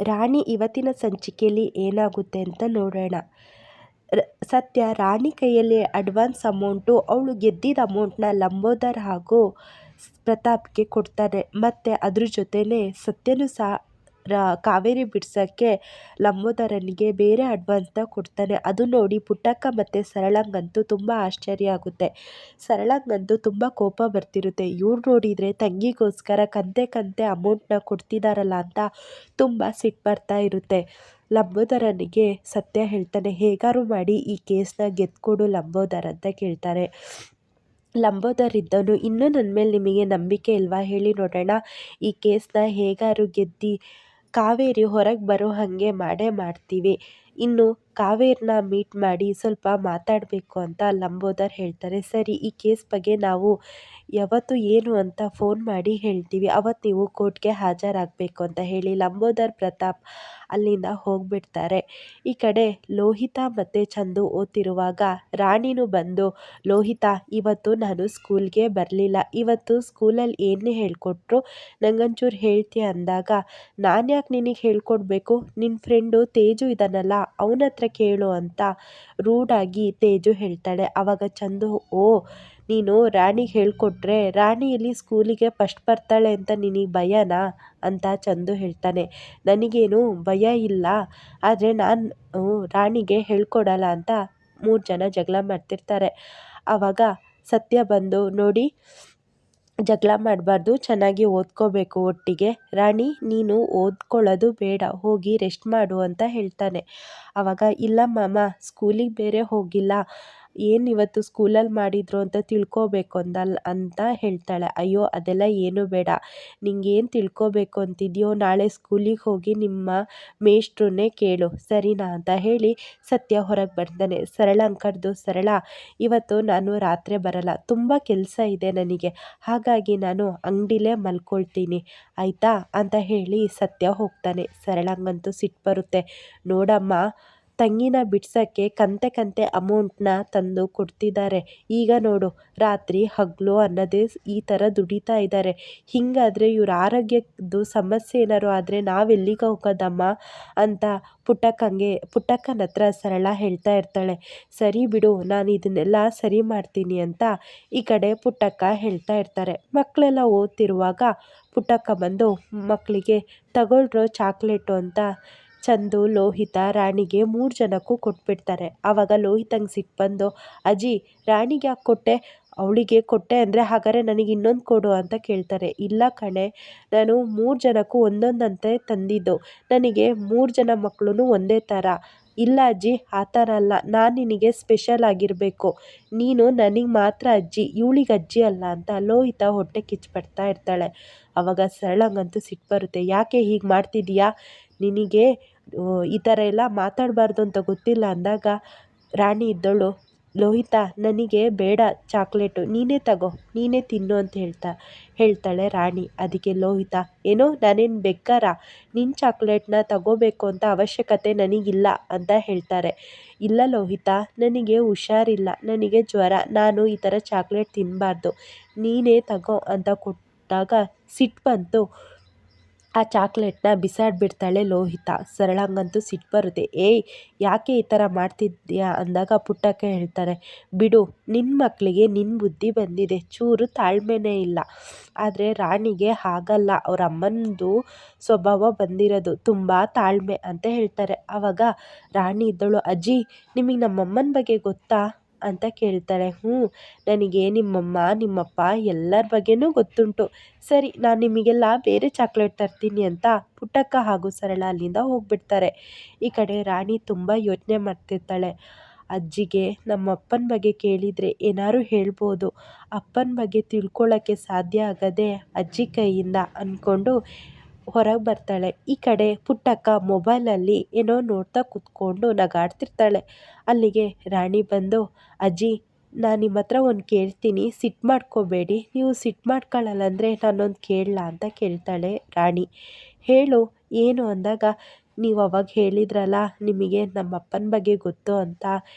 ರಾಣಿ ಇವತ್ತಿನ ಸಂಚಿಕೆಯಲ್ಲಿ ಏನಾಗುತ್ತೆ ಅಂತ ನೋಡೋಣ. ಸತ್ಯ ರಾಣಿ ಕೈಯಲ್ಲಿ ಅಡ್ವಾನ್ಸ್ ಅಮೌಂಟು, ಅವಳು ಗೆದ್ದಿದ್ದ ಅಮೌಂಟ್ನ ಲಂಬೋದರ್ ಹಾಗೂ ಪ್ರತಾಪ್ಗೆ ಕೊಡ್ತಾನೆ. ಮತ್ತು ಅದ್ರ ಜೊತೆನೇ ಸತ್ಯನೂ ಸಹ ಕಾವೇರಿ ಬಿಡ್ಸೋಕ್ಕೆ ಲಂಬೋದರನಿಗೆ ಬೇರೆ ಅಡ್ವಾನ್ಸ್ನ ಕೊಡ್ತಾನೆ. ಅದು ನೋಡಿ ಪುಟ್ಟಕ್ಕ ಮತ್ತು ಸರಳಂಗಂತೂ ತುಂಬ ಆಶ್ಚರ್ಯ ಆಗುತ್ತೆ. ಸರಳಂಗಂತೂ ತುಂಬ ಕೋಪ ಬರ್ತಿರುತ್ತೆ. ಇವ್ರು ನೋಡಿದರೆ ತಂಗಿಗೋಸ್ಕರ ಕಂತೆ ಅಮೌಂಟ್ನ ಕೊಡ್ತಿದ್ದಾರಲ್ಲ ಅಂತ ತುಂಬ ಸಿಟ್ಟು ಬರ್ತಾ ಇರುತ್ತೆ. ಲಂಬೋದರನಿಗೆ ಸತ್ಯ ಹೇಳ್ತಾನೆ, ಹೇಗಾರು ಮಾಡಿ ಈ ಕೇಸ್ನ ಗೆದ್ಕೊಡು ಲಂಬೋದರ್ ಅಂತ ಕೇಳ್ತಾರೆ. ಲಂಬೋದರ್ ಇದ್ದವನು, ಇನ್ನೂ ನನ್ನ ಮೇಲೆ ನಿಮಗೆ ನಂಬಿಕೆ ಇಲ್ವಾ ಹೇಳಿ ನೋಡೋಣ, ಈ ಕೇಸ್ನ ಹೇಗಾರು ಗೆದ್ದು ಕಾವೇರಿ ಹೊರಗೆ ಬರೋ ಹಾಗೆ ಮಾಡೇ ಮಾಡ್ತೀವಿ, ಇನ್ನು ಕಾವೇರಿನ ಮೀಟ್ ಮಾಡಿ ಸ್ವಲ್ಪ ಮಾತಾಡಬೇಕು ಅಂತ ಲಂಬೋದರ್ ಹೇಳ್ತಾರೆ. ಸರಿ, ಈ ಕೇಸ್ ಬಗ್ಗೆ ನಾವು ಯಾವತ್ತು ಏನು ಅಂತ ಫೋನ್ ಮಾಡಿ ಹೇಳ್ತೀವಿ, ಅವತ್ತು ನೀವು ಕೋರ್ಟ್ಗೆ ಹಾಜರಾಗಬೇಕು ಅಂತ ಹೇಳಿ ಲಂಬೋದರ್ ಪ್ರತಾಪ್ ಅಲ್ಲಿಂದ ಹೋಗ್ಬಿಡ್ತಾರೆ. ಈ ಕಡೆ ಲೋಹಿತಾ ಮತ್ತು ಚಂದು ಓದ್ತಿರುವಾಗ ರಾಣಿನೂ ಬಂದು, ಲೋಹಿತಾ ಇವತ್ತು ನಾನು ಸ್ಕೂಲ್ಗೆ ಬರಲಿಲ್ಲ, ಇವತ್ತು ಸ್ಕೂಲಲ್ಲಿ ಏನೇ ಹೇಳ್ಕೊಟ್ರು ನಂಗೊಂಚೂರು ಹೇಳ್ತೀಯ ಅಂದಾಗ, ನಾನು ಯಾಕೆ ನಿನಗೆ ಹೇಳ್ಕೊಡ್ಬೇಕು, ನಿನ್ನ ಫ್ರೆಂಡು ತೇಜು ಇದ್ದಾನಲ್ಲ ಅವನ ಹತ್ರ ಕೇಳು ಅಂತ ರೂಢಾಗಿ ತೇಜು ಹೇಳ್ತಾಳೆ. ಆವಾಗ ಚಂದು, ಓ ನೀನು ರಾಣಿಗೆ ಹೇಳ್ಕೊಟ್ರೆ ರಾಣಿ ಇಲ್ಲಿ ಸ್ಕೂಲಿಗೆ ಫಸ್ಟ್ ಬರ್ತಾಳೆ ಅಂತ ನಿನಗೆ ಭಯನಾ ಅಂತ ಚಂದು ಹೇಳ್ತಾನೆ. ನನಗೇನು ಭಯ ಇಲ್ಲ, ಆದರೆ ನಾನು ರಾಣಿಗೆ ಹೇಳ್ಕೊಡಲ್ಲ ಅಂತ 3 ಜನ ಜಗಳ ಮಾಡ್ತಿರ್ತಾರೆ. ಆವಾಗ ಸತ್ಯ ಬಂದು, ನೋಡಿ ಜಗಳ ಮಾಡಬಾರ್ದು, ಚೆನ್ನಾಗಿ ಓದ್ಕೋಬೇಕು ಒಟ್ಟಿಗೆ, ರಾಣಿ ನೀನು ಓದ್ಕೊಳ್ಳೋದು ಬೇಡ, ಹೋಗಿ ರೆಸ್ಟ್ ಮಾಡು ಅಂತ ಹೇಳ್ತಾನೆ. ಆವಾಗ ಇಲ್ಲ ಮಾಮ, ಸ್ಕೂಲಿಗೆ ಬೇರೆ ಹೋಗಿಲ್ಲ, ಏನು ಇವತ್ತು ಸ್ಕೂಲಲ್ಲಿ ಮಾಡಿದ್ರು ಅಂತ ತಿಳ್ಕೋಬೇಕು ಅಂತ ಹೇಳ್ತಾಳೆ. ಅಯ್ಯೋ ಅದೆಲ್ಲ ಏನೂ ಬೇಡ, ನಿಂಗೇನು ತಿಳ್ಕೋಬೇಕು ಅಂತಿದೆಯೋ ನಾಳೆ ಸ್ಕೂಲಿಗೆ ಹೋಗಿ ನಿಮ್ಮ ಮೇಷ್ಟ್ರನ್ನೇ ಕೇಳು ಸರಿನಾ ಅಂತ ಹೇಳಿ ಸತ್ಯ ಹೊರಗೆ ಬರ್ತಾನೆ. ಸರಳಂಗೆ ಕರೆದು, ಸರಳ ಇವತ್ತು ನಾನು ರಾತ್ರಿ ಬರಲ್ಲ, ತುಂಬ ಕೆಲಸ ಇದೆ ನನಗೆ, ಹಾಗಾಗಿ ನಾನು ಅಂಗಡಿಲೇ ಮಲ್ಕೊಳ್ತೀನಿ ಆಯಿತಾ ಅಂತ ಹೇಳಿ ಸತ್ಯ ಹೋಗ್ತಾನೆ. ಸರಳಂಗಂತೂ ಸಿಟ್ಟು ಬರುತ್ತೆ. ನೋಡಮ್ಮ, ತಂಗಿನ ಬಿಡ್ಸೋಕ್ಕೆ ಕಂತೆ ಅಮೌಂಟ್ನ ತಂದು ಕೊಡ್ತಿದ್ದಾರೆ, ಈಗ ನೋಡು ರಾತ್ರಿ ಹಗಲು ಅನ್ನೋದೇ ಈ ಥರ ದುಡಿತಾ ಇದ್ದಾರೆ, ಹೀಗಾದರೆ ಇವ್ರ ಆರೋಗ್ಯದ್ದು ಸಮಸ್ಯೆ ಏನಾರು ಆದರೆ ನಾವೆಲ್ಲಿಗೆ ಹೋಗೋದಮ್ಮ ಅಂತ ಪುಟ್ಟಕ್ಕನ ಹತ್ರ ಸರಳ ಹೇಳ್ತಾ ಇರ್ತಾಳೆ. ಸರಿ ಬಿಡು, ನಾನು ಇದನ್ನೆಲ್ಲ ಸರಿ ಮಾಡ್ತೀನಿ ಅಂತ ಈ ಕಡೆ ಪುಟ್ಟಕ್ಕ ಹೇಳ್ತಾ ಇರ್ತಾರೆ. ಮಕ್ಕಳೆಲ್ಲ ಓದ್ತಿರುವಾಗ ಪುಟ್ಟಕ್ಕ ಬಂದು ಮಕ್ಕಳಿಗೆ ತಗೊಳ್ರೋ ಚಾಕ್ಲೇಟು ಅಂತ ಚಂದು, ಲೋಹಿತಾ, ರಾಣಿಗೆ 3 ಜನಕ್ಕೂ ಕೊಟ್ಬಿಡ್ತಾರೆ. ಆವಾಗ ಲೋಹಿತಂಗೆ ಸಿಟ್ಟು ಬಂದು, ಅಜ್ಜಿ ರಾಣಿಗೆ ಯಾಕೆ ಕೊಟ್ಟೆ, ಅವಳಿಗೆ ಕೊಟ್ಟೆ ಅಂದರೆ ಹಾಗಾದರೆ ನನಗೆ ಇನ್ನೊಂದು ಕೊಡು ಅಂತ ಕೇಳ್ತಾರೆ. ಇಲ್ಲ ಕಣೆ, ನಾನು 3 ಜನಕ್ಕೂ ಒಂದೊಂದಂತೆ ತಂದಿದ್ದು, ನನಗೆ 3 ಜನ ಮಕ್ಕಳು ಒಂದೇ ಥರ. ಇಲ್ಲ ಅಜ್ಜಿ, ಆ ಥರ ಅಲ್ಲ, ನಾನು ನಿನಗೆ ಸ್ಪೆಷಲ್ ಆಗಿರಬೇಕು, ನೀನು ನನಗೆ ಮಾತ್ರ ಅಜ್ಜಿ, ಇವಳಿಗೆ ಅಜ್ಜಿ ಅಲ್ಲ ಅಂತ ಲೋಹಿತ ಹೊಟ್ಟೆ ಕಿಚ್ಚಿಪಡ್ತಾ ಇರ್ತಾಳೆ. ಆವಾಗ ಸರಳಂಗಂತೂ ಸಿಟ್ಟು ಬರುತ್ತೆ. ಯಾಕೆ ಹೀಗೆ ಮಾಡ್ತಿದ್ದೀಯಾ, ನಿನಗೆ ಈ ಥರ ಎಲ್ಲ ಮಾತಾಡಬಾರ್ದು ಅಂತ ಗೊತ್ತಿಲ್ಲ ಅಂದಾಗ ರಾಣಿ ಇದ್ದವಳು, ಲೋಹಿತ ನನಗೆ ಬೇಡ ಚಾಕ್ಲೇಟು, ನೀನೇ ತಗೋ, ನೀನೇ ತಿನ್ನು ಅಂತ ಹೇಳ್ತಾಳೆ ರಾಣಿ. ಅದಕ್ಕೆ ಲೋಹಿತ, ಏನೋ ನಾನೇನು ಬೆಕ್ಕಾರ, ನಿನ್ನ ಚಾಕ್ಲೇಟ್ನ ತಗೋಬೇಕು ಅಂತ ಅವಶ್ಯಕತೆ ನನಗಿಲ್ಲ ಅಂತ ಹೇಳ್ತಾರೆ. ಇಲ್ಲ ಲೋಹಿತ, ನನಗೆ ಹುಷಾರಿಲ್ಲ, ನನಗೆ ಜ್ವರ, ನಾನು ಈ ಥರ ಚಾಕ್ಲೇಟ್ ತಿನ್ನಬಾರ್ದು, ನೀನೇ ತಗೋ ಅಂತ ಕೊಟ್ಟಾಗ ಸಿಟ್ಟು ಬಂತು, ಆ ಚಾಕ್ಲೇಟ್ನ ಬಿಸಾಡಿಬಿಡ್ತಾಳೆ ಲೋಹಿತ. ಸರಳಂಗಂತೂ ಸಿಟ್ಟು ಬರುತ್ತೆ. ಏಯ್ ಯಾಕೆ ಈ ಥರ ಮಾಡ್ತಿದ್ಯಾ ಅಂದಾಗ ಪುಟ್ಟಕ್ಕ ಹೇಳ್ತಾರೆ, ಬಿಡು, ನಿನ್ನ ಮಕ್ಕಳಿಗೆ ನಿನ್ನ ಬುದ್ಧಿ ಬಂದಿದೆ, ಚೂರು ತಾಳ್ಮೆನೇ ಇಲ್ಲ, ಆದರೆ ರಾಣಿಗೆ ಹಾಗಲ್ಲ, ಅವ್ರ ಅಮ್ಮನದು ಸ್ವಭಾವ ಬಂದಿರೋದು ತುಂಬ ತಾಳ್ಮೆ ಅಂತ ಹೇಳ್ತಾರೆ. ಆವಾಗ ರಾಣಿ ಇದ್ದಳು, ಅಜ್ಜಿ ನಿಮಗೆ ನಮ್ಮಮ್ಮನ ಬಗ್ಗೆ ಗೊತ್ತಾ ಅಂತ ಕೇಳ್ತಾಳೆ. ನನಗೆ ನಿಮ್ಮಮ್ಮ ನಿಮ್ಮಪ್ಪ ಎಲ್ಲರ ಬಗ್ಗೆನೂ ಗೊತ್ತುಂಟು, ಸರಿ ನಾನು ನಿಮಗೆಲ್ಲ ಬೇರೆ ಚಾಕ್ಲೇಟ್ ತರ್ತೀನಿ ಅಂತ ಪುಟ್ಟಕ್ಕ ಹಾಗೂ ಸರಳ ಅಲ್ಲಿಂದ ಹೋಗ್ಬಿಡ್ತಾರೆ. ಈ ಕಡೆ ರಾಣಿ ತುಂಬ ಯೋಚನೆ ಮಾಡ್ತಿರ್ತಾಳೆ. ಅಜ್ಜಿಗೆ ನಮ್ಮ ಅಪ್ಪನ ಬಗ್ಗೆ ಕೇಳಿದರೆ ಏನಾರು ಹೇಳ್ಬೋದು, ಅಪ್ಪನ ಬಗ್ಗೆ ತಿಳ್ಕೊಳ್ಳೋಕ್ಕೆ ಸಾಧ್ಯ ಆಗದೆ ಅಜ್ಜಿ ಕೈಯಿಂದ ಅಂದ್ಕೊಂಡು ಹೊರಗೆ ಬರ್ತಾಳೆ. ಈ ಕಡೆ ಪುಟ್ಟಕ್ಕ ಮೊಬೈಲಲ್ಲಿ ಏನೋ ನೋಡ್ತಾ ಕೂತ್ಕೊಂಡು ನಗಾಡ್ತಿರ್ತಾಳೆ. ಅಲ್ಲಿಗೆ ರಾಣಿ ಬಂದು, ಅಜ್ಜಿ ನಾನು ನಿಮ್ಮ ಹತ್ರ ಒಂದು ಕೇಳ್ತೀನಿ, ಸಿಟ್ಟು ಮಾಡ್ಕೋಬೇಡಿ, ನೀವು ಸಿಟ್ಟು ಮಾಡ್ಕೊಳ್ಳಲ್ಲ ಅಂದರೆ ನಾನೊಂದು ಕೇಳಲಾ ಅಂತ ಕೇಳ್ತಾಳೆ ರಾಣಿ. ಹೇಳು ಏನು ಅಂದಾಗ, ನೀವು ಅವಾಗ ಹೇಳಿದ್ರಲ್ಲ ನಿಮಗೆ ನಮ್ಮಪ್ಪನ ಬಗ್ಗೆ ಗೊತ್ತು ಅಂತ,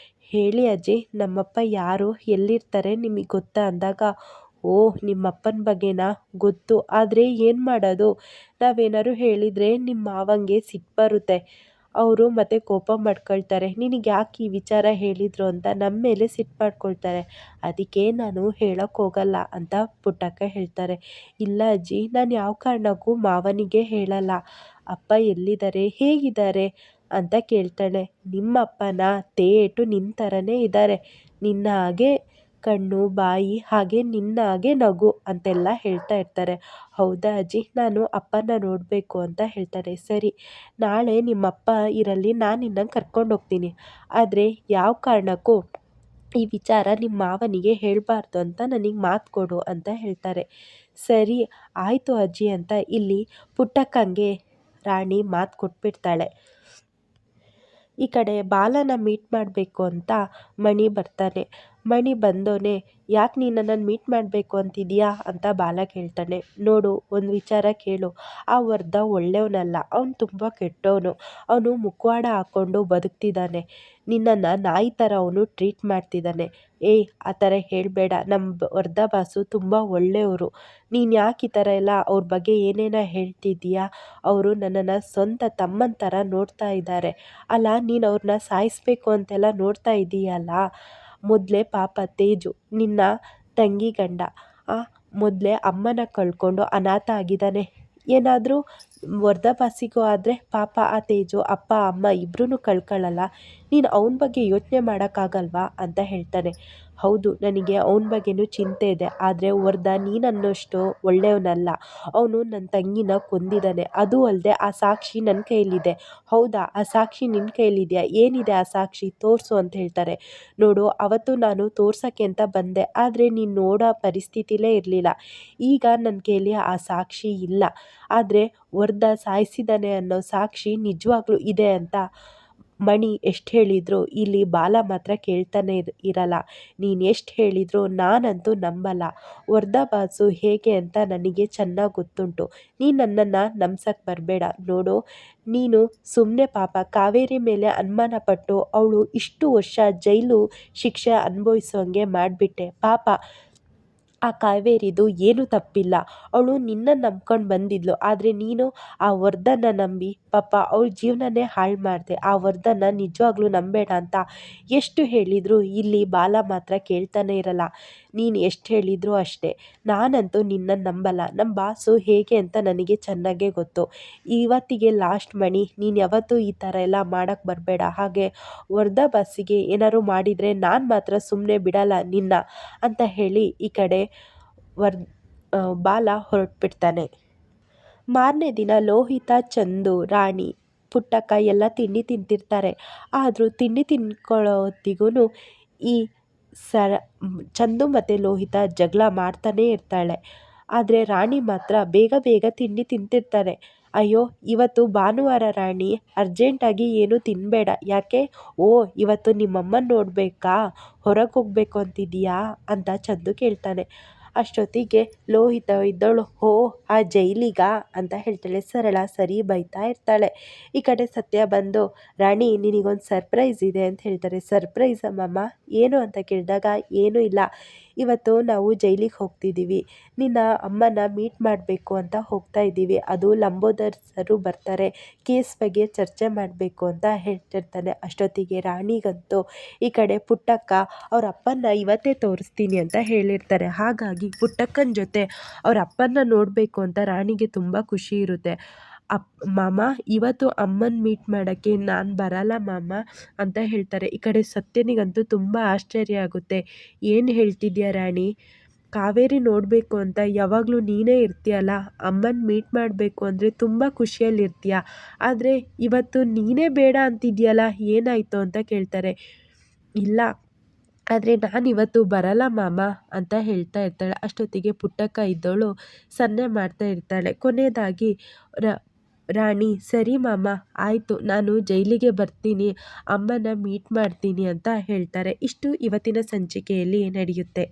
ಹೇಳಿ ಅಜ್ಜಿ, ನಮ್ಮಪ್ಪ ಯಾರು, ಎಲ್ಲಿರ್ತಾರೆ ನಿಮಗೆ ಗೊತ್ತಾ ಅಂದಾಗ, ಓಹ್! ನಿಮ್ಮಪ್ಪನ ಬಗ್ಗೆನಾ? ಗೊತ್ತು. ಆದರೆ ಏನು ಮಾಡೋದು? ನಾವೇನಾದ್ರು ಹೇಳಿದರೆ ನಿಮ್ಮ ಮಾವಂಗೆ ಸಿಟ್ಟು ಬರುತ್ತೆ. ಅವರು ಮತ್ತೆ ಕೋಪ ಮಾಡ್ಕೊಳ್ತಾರೆ. ನಿನಗೆ ಯಾಕೆ ಈ ವಿಚಾರ ಹೇಳಿದ್ರು ಅಂತ ನಮ್ಮ ಮೇಲೆ ಸಿಟ್ಟು ಮಾಡ್ಕೊಳ್ತಾರೆ. ಅದಕ್ಕೆ ನಾನು ಹೇಳೋಕ್ಕೆ ಹೋಗಲ್ಲ ಅಂತ ಪುಟ್ಟಕ್ಕ ಹೇಳ್ತಾರೆ. ಇಲ್ಲ ಅಜ್ಜಿ, ನಾನು ಯಾವ ಕಾರಣಕ್ಕೂ ಮಾವನಿಗೆ ಹೇಳಲ್ಲ. ಅಪ್ಪ ಎಲ್ಲಿದ್ದಾರೆ? ಹೇಗಿದ್ದಾರೆ? ಅಂತ ಕೇಳ್ತಾಳೆ. ನಿಮ್ಮ ಅಪ್ಪನ ತೇಟು ನಿನ್ನ ಥರನೇ ಇದ್ದಾರೆ. ನಿನ್ನ ಹಾಗೆ ಕಣ್ಣು, ಬಾಯಿ, ಹಾಗೆ ನಿನ್ನ ಹಾಗೆ ನಗು ಅಂತೆಲ್ಲ ಹೇಳ್ತಾ ಇರ್ತಾರೆ. ಹೌದಾ ಅಜ್ಜಿ, ನಾನು ಅಪ್ಪನ ನೋಡಬೇಕು ಅಂತ ಹೇಳ್ತಾರೆ. ಸರಿ, ನಾಳೆ ನಿಮ್ಮಪ್ಪ ಇರಲಿ, ನಾನು ನಿನ್ನನ್ನು ಕರ್ಕೊಂಡು ಹೋಗ್ತೀನಿ. ಆದರೆ ಯಾವ ಕಾರಣಕ್ಕೂ ಈ ವಿಚಾರ ನಿಮ್ಮ ಮಾವನಿಗೆ ಹೇಳಬಾರ್ದು ಅಂತ ನನಗೆ ಮಾತು ಕೊಡು ಅಂತ ಹೇಳ್ತಾರೆ. ಸರಿ ಆಯಿತು ಅಜ್ಜಿ ಅಂತ ಇಲ್ಲಿ ಪುಟ್ಟಕ್ಕಂಗೆ ರಾಣಿ ಮಾತು ಕೊಟ್ಬಿಡ್ತಾಳೆ. ಈ ಕಡೆ ಬಾಲನ ಮೀಟ್ ಮಾಡಬೇಕು ಅಂತ ಮಣಿ ಬರ್ತಾನೆ. ಮಣಿ ಬಂದೋನೆ, ಯಾಕೆ ನೀನು ನನ್ನನ್ನು ಮೀಟ್ ಮಾಡಬೇಕು ಅಂತಿದೀಯಾ ಅಂತ ಬಾಲ ಕೇಳ್ತಾನೆ. ನೋಡು, ಒಂದು ವಿಚಾರ ಕೇಳು. ಆ ವರ್ಧ ಒಳ್ಳೆಯವನಲ್ಲ, ಅವನು ತುಂಬ ಕೆಟ್ಟವನು. ಅವನು ಮುಖವಾಡ ಹಾಕ್ಕೊಂಡು ಬದುಕ್ತಿದ್ದಾನೆ. ನಿನ್ನನ್ನು ನಾಯಿ ಥರ ಅವನು ಟ್ರೀಟ್ ಮಾಡ್ತಿದ್ದಾನೆ. ಏಯ್, ಆ ಥರ ಹೇಳಬೇಡ. ನಮ್ಮ ವರ್ಧ ಬಾಸು ತುಂಬ ಒಳ್ಳೆಯವರು. ನೀನು ಯಾಕೆ ಈ ಥರ ಎಲ್ಲ ಅವ್ರ ಬಗ್ಗೆ ಏನೇನೋ ಹೇಳ್ತಿದ್ದೀಯಾ? ಅವರು ನನ್ನನ್ನು ಸ್ವಂತ ತಮ್ಮನ ಥರ ನೋಡ್ತಾ ಇದ್ದಾರೆ. ಅಲ್ಲ, ನೀನು ಅವ್ರನ್ನ ಸಾಯಿಸ್ಬೇಕು ಅಂತೆಲ್ಲ ನೋಡ್ತಾ ಇದ್ದೀಯಲ್ಲ. ಮೊದಲೇ ಪಾಪ ತೇಜು ನಿನ್ನ ತಂಗಿ ಗಂಡ ಮೊದಲೇ ಅಮ್ಮನ ಕಳ್ಕೊಂಡು ಅನಾಥ ಆಗಿದ್ದಾನೆ. ಏನಾದರೂ ವರ್ಧಪಾಸಿಗೂ ಆದರೆ ಪಾಪ ಆ ತೇಜು ಅಪ್ಪ ಅಮ್ಮ ಇಬ್ಬರೂ ಕಳ್ಕೊಳ್ಳಲ್ಲ. ನೀನು ಅವನ ಬಗ್ಗೆ ಯೋಚನೆ ಮಾಡೋಕ್ಕಾಗಲ್ವಾ ಅಂತ ಹೇಳ್ತಾನೆ. ಹೌದು, ನನಗೆ ಅವನ ಬಗ್ಗೆನೂ ಚಿಂತೆ ಇದೆ. ಆದರೆ ವರ್ಧ ನೀನನ್ನೋಷ್ಟು ಒಳ್ಳೆಯವನಲ್ಲ. ಅವನು ನನ್ನ ತಂಗಿನ ಕೊಂದಿದ್ದಾನೆ. ಅದೂ ಅಲ್ಲದೆ ಆ ಸಾಕ್ಷಿ ನನ್ನ ಕೈಯಲ್ಲಿದೆ. ಹೌದಾ, ಆ ಸಾಕ್ಷಿ ನಿನ್ನ ಕೈಯಲ್ಲಿದೆಯಾ? ಏನಿದೆ ಆ ಸಾಕ್ಷಿ? ತೋರಿಸು ಅಂತ ಹೇಳ್ತಾರೆ. ನೋಡು, ಅವತ್ತು ನಾನು ತೋರ್ಸೋಕ್ಕೆ ಅಂತ ಬಂದೆ, ಆದರೆ ನೀನು ನೋಡೋ ಪರಿಸ್ಥಿತಿಲೇ ಇರಲಿಲ್ಲ. ಈಗ ನನ್ನ ಕೈಯಲ್ಲಿ ಆ ಸಾಕ್ಷಿ ಇಲ್ಲ. ಆದರೆ ವರ್ಧ ಸಾಯಿಸಿದ್ದಾನೆ ಅನ್ನೋ ಸಾಕ್ಷಿ ನಿಜವಾಗ್ಲೂ ಇದೆ ಅಂತ ಮಣಿ ಎಷ್ಟು ಹೇಳಿದ್ರು ಇಲ್ಲಿ ಬಾಲ ಮಾತ್ರ ಕೇಳ್ತಾನೆ ಇರಲ್ಲ. ನೀನು ಎಷ್ಟು ಹೇಳಿದ್ರು ನಾನಂತೂ ನಂಬಲ್ಲ. ವರ್ಧ ಬಾಸು ಹೇಗೆ ಅಂತ ನನಗೆ ಚೆನ್ನಾಗಿ ಗೊತ್ತುಂಟು. ನೀನು ನನ್ನನ್ನು ನಂಬ್ಸಕ್ಕೆ ಬರಬೇಡ. ನೋಡು, ನೀನು ಸುಮ್ಮನೆ ಪಾಪ ಕಾವೇರಿ ಮೇಲೆ ಅನುಮಾನ ಪಟ್ಟು ಅವಳು ಇಷ್ಟು ವರ್ಷ ಜೈಲು ಶಿಕ್ಷೆ ಅನುಭವಿಸೋಂಗೆ ಮಾಡಿಬಿಟ್ಟೆ. ಪಾಪ ಆ ಕಾವೇರಿದು ಏನೂ ತಪ್ಪಿಲ್ಲ. ಅವಳು ನಿನ್ನನ್ನು ನಂಬ್ಕೊಂಡು ಬಂದಿದ್ಲು. ಆದರೆ ನೀನು ಆ ವರ್ಧನ ನಂಬಿ ಪಾಪ ಅವಳ ಜೀವನನೇ ಹಾಳು ಮಾಡಿದೆ. ಆ ವರ್ಧನ ನಿಜವಾಗ್ಲೂ ನಂಬೇಡ ಅಂತ ಎಷ್ಟು ಹೇಳಿದರೂ ಇಲ್ಲಿ ಬಾಲ ಮಾತ್ರ ಕೇಳ್ತಾನೆ ಇರಲ್ಲ. ನೀನು ಎಷ್ಟು ಹೇಳಿದರೂ ಅಷ್ಟೇ. ನಾನಂತೂ ನಿನ್ನನ್ನು ನಂಬಲ್ಲ. ನಮ್ಮ ಬಾಸು ಹೇಗೆ ಅಂತ ನನಗೆ ಚೆನ್ನಾಗೇ ಗೊತ್ತು. ಇವತ್ತಿಗೆ ಲಾಸ್ಟ್ ಮಣಿ, ನೀನು ಯಾವತ್ತೂ ಈ ಥರ ಎಲ್ಲ ಮಾಡೋಕ್ಕೆ ಬರಬೇಡ. ಹಾಗೆ ವರ್ಧ ಬಾಸಿಗೆ ಏನಾದ್ರು ಮಾಡಿದರೆ ನಾನು ಮಾತ್ರ ಸುಮ್ಮನೆ ಬಿಡಲ್ಲ ನಿನ್ನ ಅಂತ ಹೇಳಿ ಈ ಕಡೆ ವರ್ ಬಾಲ ಹೊರಟ್ಬಿಡ್ತಾನೆ. ಮಾರನೇ ದಿನ ಲೋಹಿತ, ಚಂದು, ರಾಣಿ, ಪುಟ್ಟಕ್ಕ ಎಲ್ಲ ತಿಂಡಿ ತಿಂತಿರ್ತಾರೆ. ಆದರೂ ತಿಂಡಿ ತಿನ್ಕೊಳ್ಳೋತ್ತಿಗೂ ಈ ಚಂದು ಮತ್ತು ಲೋಹಿತ ಜಗಳ ಮಾಡ್ತಾನೇ ಇರ್ತಾಳೆ. ಆದರೆ ರಾಣಿ ಮಾತ್ರ ಬೇಗ ಬೇಗ ತಿಂಡಿ ತಿಂತಿರ್ತಾರೆ. ಅಯ್ಯೋ, ಇವತ್ತು ಭಾನುವಾರ ರಾಣಿ, ಅರ್ಜೆಂಟಾಗಿ ಏನೂ ತಿನ್ನಬೇಡ. ಯಾಕೆ? ಓ, ಇವತ್ತು ನಿಮ್ಮಮ್ಮನ ನೋಡಬೇಕಾ? ಹೊರಗೆ ಹೋಗಬೇಕು ಅಂತಿದೀಯಾ ಅಂತ ಚಂದು ಕೇಳ್ತಾನೆ. ಅಷ್ಟೊತ್ತಿಗೆ ಲೋಹಿತ ಇದ್ದವಳು, ಹೋ, ಆ ಜೈಲಿಗಾ ಅಂತ ಹೇಳ್ತಾಳೆ. ಸರಳ ಸರಿ ಬೈತಾ ಇರ್ತಾಳೆ. ಈ ಕಡೆ ಸತ್ಯ ಬಂದು, ರಾಣಿ, ನಿನಗೊಂದು ಸರ್ಪ್ರೈಸ್ ಇದೆ ಅಂತ ಹೇಳ್ತಾರೆ. ಸರ್ಪ್ರೈಸ್ ಅಮ್ಮಮ್ಮ? ಏನು ಅಂತ ಕೇಳಿದಾಗ, ಏನೂ ಇಲ್ಲ, ಇವತ್ತು ನಾವು ಜೈಲಿಗೆ ಹೋಗ್ತಿದ್ದೀವಿ. ನಿನ್ನ ಅಮ್ಮನ ಮೀಟ್ ಮಾಡಬೇಕು ಅಂತ ಹೋಗ್ತಾ ಇದ್ದೀವಿ. ಅದು ಲಂಬೋದರ್ ಸರು ಬರ್ತಾರೆ. ಕೇಸ್ ಬಗ್ಗೆ ಚರ್ಚೆ ಮಾಡಬೇಕು ಅಂತ ಹೇಳ್ತಿರ್ತಾನೆ. ಅಷ್ಟೊತ್ತಿಗೆ ರಾಣಿಗಂತೂ ಈ ಕಡೆ ಪುಟ್ಟಕ್ಕ ಅವ್ರ ಅಪ್ಪನ ಇವತ್ತೇ ತೋರಿಸ್ತೀನಿ ಅಂತ ಹೇಳಿರ್ತಾರೆ. ಹಾಗಾಗಿ ಪುಟ್ಟಕ್ಕನ ಜೊತೆ ಅವ್ರ ಅಪ್ಪನ ನೋಡಬೇಕು ಅಂತ ರಾಣಿಗೆ ತುಂಬ ಖುಷಿ ಇರುತ್ತೆ. ಮಾಮ, ಇವತ್ತು ಅಮ್ಮನ ಮೀಟ್ ಮಾಡೋಕ್ಕೆ ನಾನು ಬರಲ್ಲ ಮಾಮ ಅಂತ ಹೇಳ್ತಾರೆ. ಈ ಕಡೆ ಸತ್ಯನಿಗಂತೂ ತುಂಬ ಆಶ್ಚರ್ಯ ಆಗುತ್ತೆ. ಏನು ಹೇಳ್ತಿದ್ಯಾ ರಾಣಿ? ಕಾವೇರಿ ನೋಡಬೇಕು ಅಂತ ಯಾವಾಗಲೂ ನೀನೇ ಇರ್ತೀಯಲ್ಲ. ಅಮ್ಮನ ಮೀಟ್ ಮಾಡಬೇಕು ಅಂದರೆ ತುಂಬ ಖುಷಿಯಲ್ಲಿರ್ತೀಯ. ಆದರೆ ಇವತ್ತು ನೀನೇ ಬೇಡ ಅಂತಿದ್ಯಲ್ಲ, ಏನಾಯಿತು ಅಂತ ಕೇಳ್ತಾರೆ. ಇಲ್ಲ, ಆದರೆ ನಾನಿವತ್ತು ಬರಲ್ಲ ಮಾಮ ಅಂತ ಹೇಳ್ತಾ ಇರ್ತಾಳೆ. ಅಷ್ಟೊತ್ತಿಗೆ ಪುಟ್ಟಕ್ಕ ಇದ್ದವಳು ಸನ್ನೆ ಮಾಡ್ತಾ ಇರ್ತಾಳೆ. ಕೊನೆಯದಾಗಿ ರಾಣಿ, ಸರಿ ಮಾಮ, ಆಯಿತು, ನಾನು ಜೈಲಿಗೆ ಬರ್ತೀನಿ, ಅಮ್ಮನ ಮೀಟ್ ಮಾಡ್ತೀನಿ ಅಂತ ಹೇಳ್ತಾರೆ. ಇಷ್ಟು ಇವತ್ತಿನ ಸಂಚಿಕೆಯಲ್ಲಿ ನಡೆಯುತ್ತೆ.